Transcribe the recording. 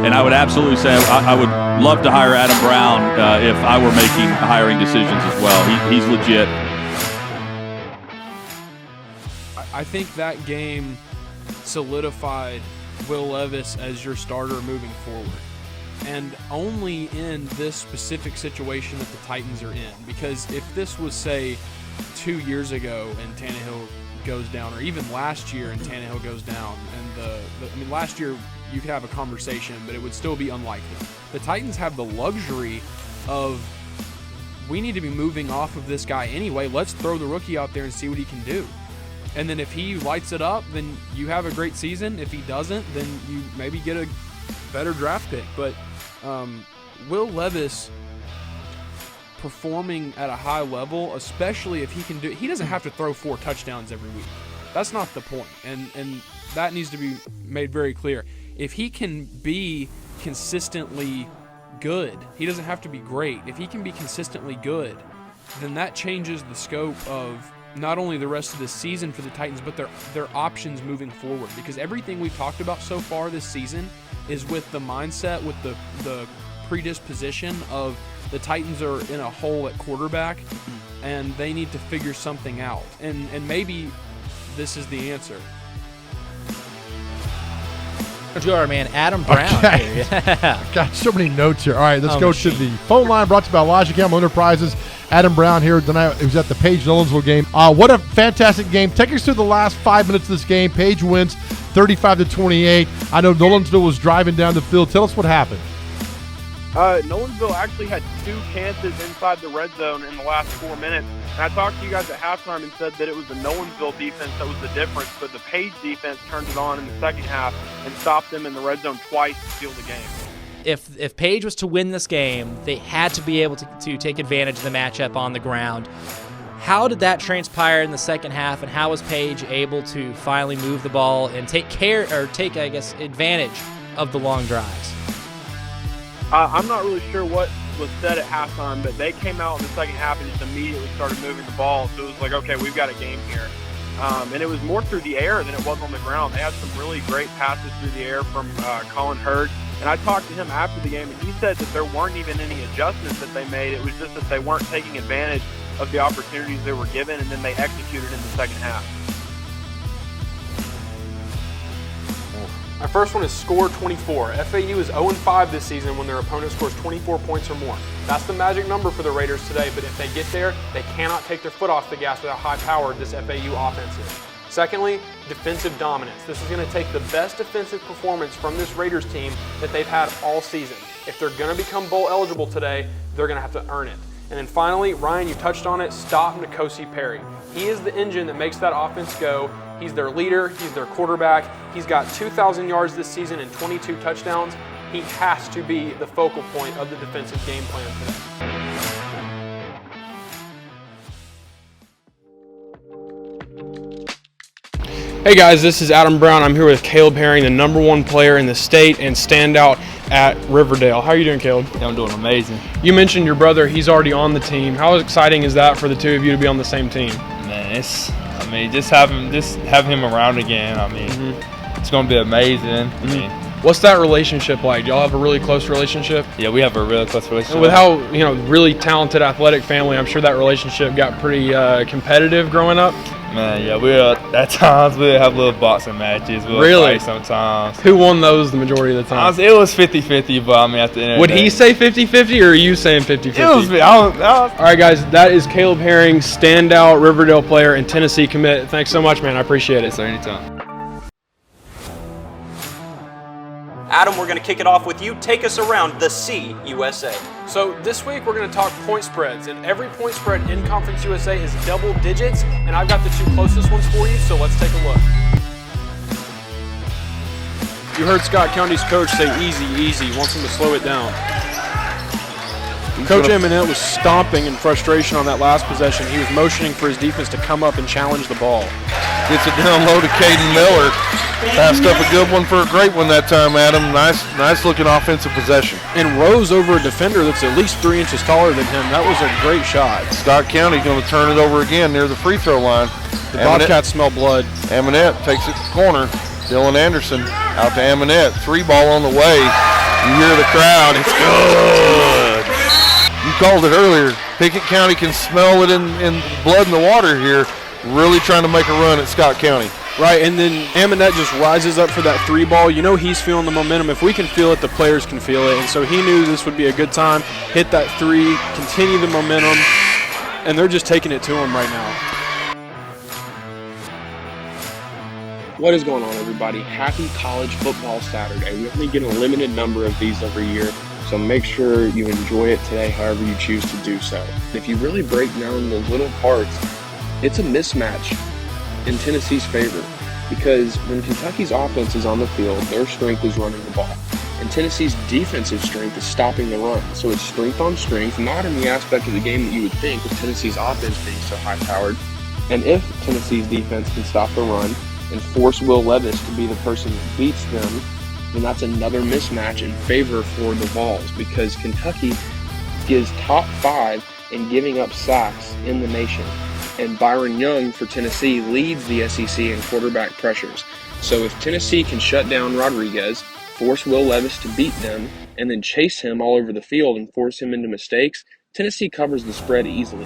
And I would absolutely say I would love to hire Adam Brown if I were making hiring decisions as well. He's legit. I think that game solidified Will Levis as your starter moving forward. And only in this specific situation that the Titans are in. Because if this was, say, 2 years ago and Tannehill goes down, or even last year and Tannehill goes down, and last year you could have a conversation, but it would still be unlikely. The Titans have the luxury of, we need to be moving off of this guy anyway. Let's throw the rookie out there and see what he can do. And then if he lights it up, then you have a great season. If he doesn't, then you maybe get a better draft pick. But Will Levis performing at a high level, especially if he can do, he doesn't have to throw 4 touchdowns every week. That's not the point. And that needs to be made very clear. If he can be consistently good, he doesn't have to be great. If he can be consistently good, then that changes the scope of not only the rest of the season for the Titans, but their options moving forward. Because everything we've talked about so far this season is with the mindset, with the predisposition of the Titans are in a hole at quarterback, and they need to figure something out. And maybe this is the answer. To our man Adam Brown. Okay. Yeah. Got so many notes here. All right, let's go machine. to the phone line brought to you by Elijah Campbell Enterprises. Adam Brown here tonight. He was at the Page Nolensville game. What a fantastic game. Take us through the last 5 minutes of this game. Page wins 35-28. I know Nolensville was driving down the field. Tell us what happened. Nolensville actually had 2 chances inside the red zone in the last 4 minutes. And I talked to you guys at halftime and said that it was the Nolensville defense that was the difference, but the Page defense turned it on in the second half and stopped them in the red zone twice to steal the game. If Page was to win this game, they had to be able to take advantage of the matchup on the ground. How did that transpire in the second half, and how was Page able to finally move the ball and take advantage of the long drives? I'm not really sure what was said at halftime, but they came out in the second half and just immediately started moving the ball. So it was like, okay, we've got a game here. And it was more through the air than it was on the ground. They had some really great passes through the air from Colin Hurd. And I talked to him after the game, and he said that there weren't even any adjustments that they made. It was just that they weren't taking advantage of the opportunities they were given, and then they executed in the second half. My first one is score 24. FAU is 0-5 this season when their opponent scores 24 points or more. That's the magic number for the Raiders today, but if they get there, they cannot take their foot off the gas with how high-powered this FAU offense is. Secondly, defensive dominance. This is going to take the best defensive performance from this Raiders team that they've had all season. If they're going to become bowl eligible today, they're going to have to earn it. And then finally, Ryan, you touched on it, stop N'Kosi Perry. He is the engine that makes that offense go. He's their leader. He's their quarterback. He's got 2,000 yards this season and 22 touchdowns. He has to be the focal point of the defensive game plan today. Hey guys, this is Adam Brown. I'm here with Caleb Herring, the #1 player in the state and standout at Riverdale. How are you doing, Caleb? Yeah, I'm doing amazing. You mentioned your brother. He's already on the team. How exciting is that for the two of you to be on the same team? Man, just have him around again. It's going to be amazing. What's that relationship like? Do y'all have a really close relationship? Yeah, we have a really close relationship. And with how, really talented athletic family, I'm sure that relationship got pretty competitive growing up. Man, yeah, at times we'll have little boxing matches. We'll Really? fight sometimes. Who won those the majority of the time? It was 50-50, but at the end of Would the day, he say 50-50 or are you saying 50-50? It was me. All right, guys, that is Caleb Herring, standout Riverdale player and Tennessee commit. Thanks so much, man. I appreciate it. So anytime. Adam, we're going to kick it off with you. Take us around the CUSA. So this week we're going to talk point spreads, and every point spread in Conference USA is double digits, and I've got the 2 closest ones for you, so let's take a look. You heard Scott County's coach say easy, easy, wants him to slow it down. Coach Eminent was stomping in frustration on that last possession. He was motioning for his defense to come up and challenge the ball. Gets it down low to Caden Miller. Passed up a good one for a great one that time, Adam. Nice looking offensive possession. And rose over a defender that's at least 3 inches taller than him. That was a great shot. Scott County going to turn it over again near the free throw line. The Bobcats smell blood. Aminette takes it to the corner. Dylan Anderson out to Aminette. 3 ball on the way. You hear the crowd. It's good. You called it earlier. Pickett County can smell it in blood in the water here, really trying to make a run at Scott County. Right, and then Amonette just rises up for that 3 ball. You know he's feeling the momentum. If we can feel it, the players can feel it. And so he knew this would be a good time. Hit that 3, continue the momentum, and they're just taking it to him right now. What is going on, everybody? Happy College Football Saturday. We only get a limited number of these every year, so make sure you enjoy it today however you choose to do so. If you really break down the little parts, it's a mismatch in Tennessee's favor, because when Kentucky's offense is on the field, their strength is running the ball. And Tennessee's defensive strength is stopping the run. So it's strength on strength, not in the aspect of the game that you would think with Tennessee's offense being so high-powered. And if Tennessee's defense can stop the run and force Will Levis to be the person that beats them, then that's another mismatch in favor for the Vols, because Kentucky is top 5 in giving up sacks in the nation. And Byron Young for Tennessee leads the SEC in quarterback pressures. So if Tennessee can shut down Rodriguez, force Will Levis to beat them, and then chase him all over the field and force him into mistakes, Tennessee covers the spread easily.